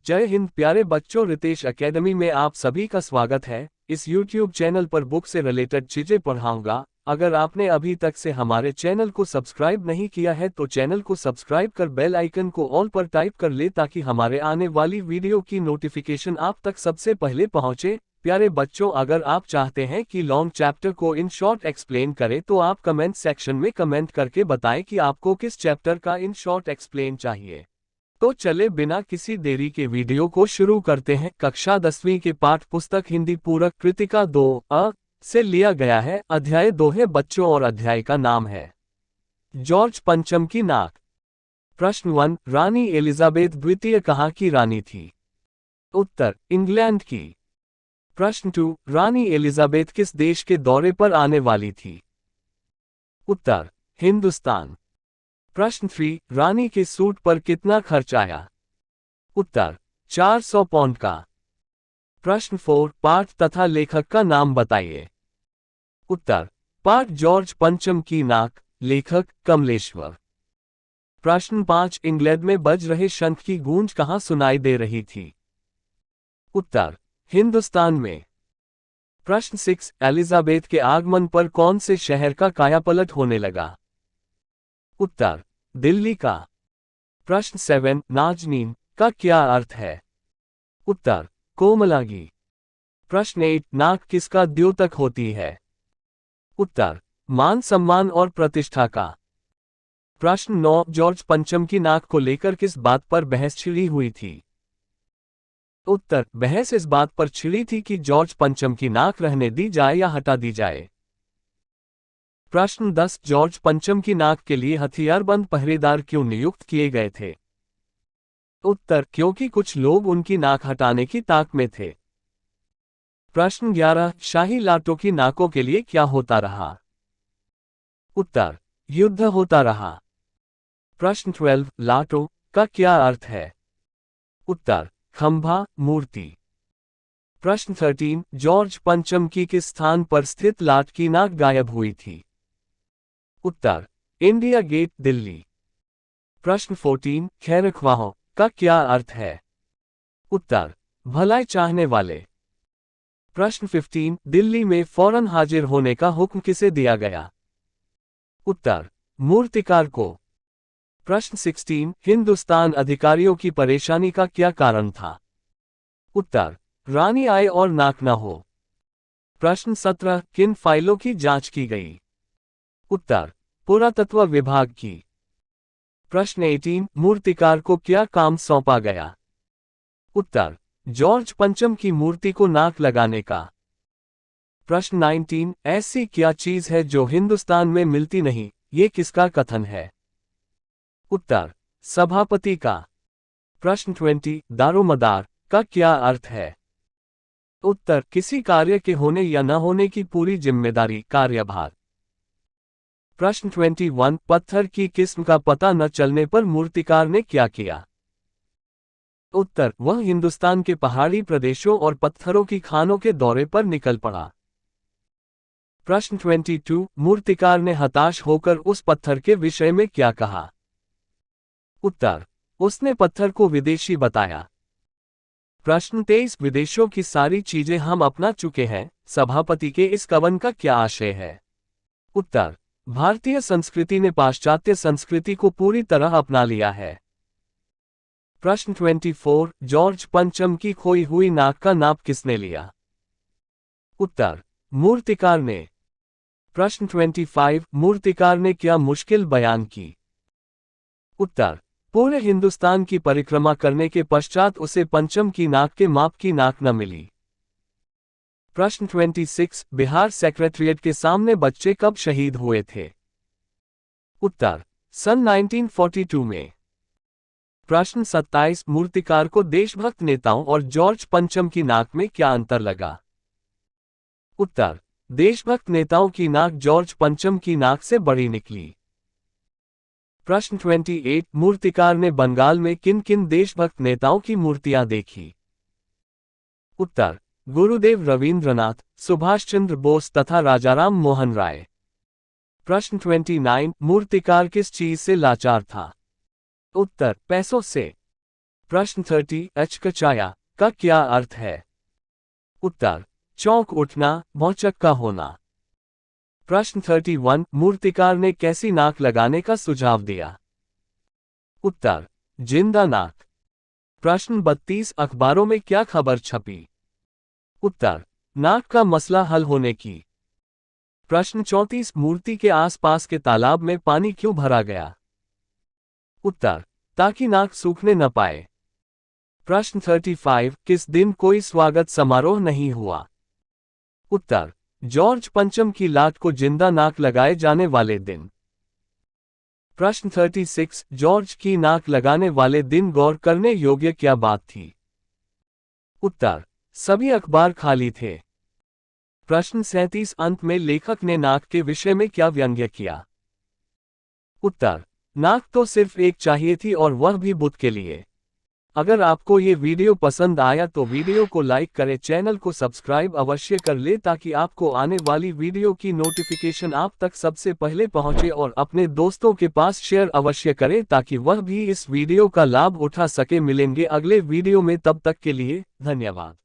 जय हिंद प्यारे बच्चों, रितेश एकेडमी में आप सभी का स्वागत है। इस YouTube चैनल पर बुक से रिलेटेड चीजें पढ़ाऊंगा। अगर आपने अभी तक से हमारे चैनल को सब्सक्राइब नहीं किया है तो चैनल को सब्सक्राइब कर बेल आइकन को ऑल पर टाइप कर ले ताकि हमारे आने वाली वीडियो की नोटिफिकेशन आप तक सबसे पहले पहुंचे। प्यारे बच्चों, अगर आप चाहते हैं कि लॉन्ग चैप्टर को इन शॉर्ट एक्सप्लेन करें तो आप कमेंट सेक्शन में कमेंट करके बताएं कि आपको किस चैप्टर का इन शॉर्ट एक्सप्लेन चाहिए। तो चले बिना किसी देरी के वीडियो को शुरू करते हैं। कक्षा 10वीं के पाठ पुस्तक हिंदी पूरक कृतिका 2 से लिया गया है। अध्याय 2 है बच्चों और अध्याय का नाम है जॉर्ज पंचम की नाक। प्रश्न 1, रानी एलिजाबेथ द्वितीय कहाँ की रानी थी? उत्तर, इंग्लैंड की। प्रश्न 2, रानी एलिजाबेथ किस देश के दौरे पर आने वाली थी? उत्तर, हिंदुस्तान। प्रश्न 3, रानी के सूट पर कितना खर्च आया? उत्तर, 400 पाउंड का। प्रश्न 4, पाठ तथा लेखक का नाम बताइए। उत्तर, पाठ जॉर्ज पंचम की नाक, लेखक कमलेश्वर। प्रश्न 5, इंग्लैंड में बज रहे शंख की गूंज कहाँ सुनाई दे रही थी? उत्तर, हिंदुस्तान में। प्रश्न 6, एलिजाबेथ के आगमन पर कौन से शहर का कायापलट होने लगा? उत्तर, दिल्ली का। प्रश्न 7, नाजनीन का क्या अर्थ है? उत्तर, कोमलांगी। प्रश्न 8, नाक किसका द्योतक होती है? उत्तर, मान सम्मान और प्रतिष्ठा का। प्रश्न 9, जॉर्ज पंचम की नाक को लेकर किस बात पर बहस छिड़ी हुई थी? उत्तर, बहस इस बात पर छिड़ी थी कि जॉर्ज पंचम की नाक रहने दी जाए या हटा दी जाए। प्रश्न 10, जॉर्ज पंचम की नाक के लिए हथियारबंद पहरेदार क्यों नियुक्त किए गए थे? उत्तर, क्योंकि कुछ लोग उनकी नाक हटाने की ताक में थे। प्रश्न 11, शाही लाटों की नाकों के लिए क्या होता रहा? उत्तर, युद्ध होता रहा। प्रश्न 12, लाटो का क्या अर्थ है? उत्तर, खंभा, मूर्ति। प्रश्न 13, जॉर्ज पंचम की किस स्थान पर स्थित लाट की नाक गायब हुई थी? उत्तर, इंडिया गेट, दिल्ली। प्रश्न 14, खैरख्वाह का क्या अर्थ है? उत्तर, भलाई चाहने वाले। प्रश्न 15, दिल्ली में फौरन हाजिर होने का हुक्म किसे दिया गया? उत्तर, मूर्तिकार को। प्रश्न 16, हिंदुस्तान अधिकारियों की परेशानी का क्या कारण था? उत्तर, रानी आए और नाक न हो। प्रश्न 17, किन फाइलों की जांच की गई? उत्तर, पुरातत्व विभाग की। प्रश्न 18, मूर्तिकार को क्या काम सौंपा गया? उत्तर, जॉर्ज पंचम की मूर्ति को नाक लगाने का। प्रश्न 19, ऐसी क्या चीज है जो हिंदुस्तान में मिलती नहीं, ये किसका कथन है? उत्तर, सभापति का। प्रश्न 20, दारोमदार का क्या अर्थ है? उत्तर, किसी कार्य के होने या न होने की पूरी जिम्मेदारी, कार्यभार। प्रश्न 21, पत्थर की किस्म का पता न चलने पर मूर्तिकार ने क्या किया? उत्तर, वह हिंदुस्तान के पहाड़ी प्रदेशों और पत्थरों की खानों के दौरे पर निकल पड़ा। प्रश्न 22, मूर्तिकार ने हताश होकर उस पत्थर के विषय में क्या कहा? उत्तर, उसने पत्थर को विदेशी बताया। प्रश्न 23, विदेशों की सारी चीजें हम अपना चुके हैं, सभापति के इस कवन का क्या आशय है? उत्तर, भारतीय संस्कृति ने पाश्चात्य संस्कृति को पूरी तरह अपना लिया है। प्रश्न 24, जॉर्ज पंचम की खोई हुई नाक का नाप किसने लिया? उत्तर, मूर्तिकार ने। प्रश्न 25, मूर्तिकार ने क्या मुश्किल बयान की? उत्तर, पूरे हिंदुस्तान की परिक्रमा करने के पश्चात उसे पंचम की नाक के माप की नाक न मिली। प्रश्न 26, बिहार सेक्रेटरिएट के सामने बच्चे कब शहीद हुए थे? उत्तर, सन 1942 में। प्रश्न 27, मूर्तिकार को देशभक्त नेताओं और जॉर्ज पंचम की नाक में क्या अंतर लगा? उत्तर, देशभक्त नेताओं की नाक जॉर्ज पंचम की नाक से बड़ी निकली। प्रश्न 28, मूर्तिकार ने बंगाल में किन किन देशभक्त नेताओं की मूर्तियां देखी? उत्तर, गुरुदेव रवींद्रनाथ, सुभाष चंद्र बोस तथा राजाराम मोहन राय। प्रश्न 29, मूर्तिकार किस चीज से लाचार था? उत्तर, पैसों से। प्रश्न 30 अचकचाया का क्या अर्थ है? उत्तर चौंक उठना, भौचक्का होना। प्रश्न 31 मूर्तिकार ने कैसी नाक लगाने का सुझाव दिया? उत्तर जिंदा नाक। प्रश्न 32 अखबारों में क्या खबर छपी? उत्तर नाक का मसला हल होने की। प्रश्न 34 मूर्ति के आसपास के तालाब में पानी क्यों भरा गया? उत्तर ताकि नाक सूखने न पाए। प्रश्न 35 किस दिन कोई स्वागत समारोह नहीं हुआ? उत्तर जॉर्ज पंचम की लाट को जिंदा नाक लगाए जाने वाले दिन। प्रश्न 36 जॉर्ज की नाक लगाने वाले दिन गौर करने योग्य क्या बात थी? उत्तर सभी अखबार खाली थे। प्रश्न 37 अंत में लेखक ने नाक के विषय में क्या व्यंग्य किया? उत्तर नाक तो सिर्फ एक चाहिए थी और वह भी बुद्ध के लिए। अगर आपको ये वीडियो पसंद आया तो वीडियो को लाइक करें, चैनल को सब्सक्राइब अवश्य कर ले ताकि आपको आने वाली वीडियो की नोटिफिकेशन आप तक सबसे पहले पहुंचे, और अपने दोस्तों के पास शेयर अवश्य करें ताकि वह भी इस वीडियो का लाभ उठा सके। मिलेंगे अगले वीडियो में, तब तक के लिए धन्यवाद।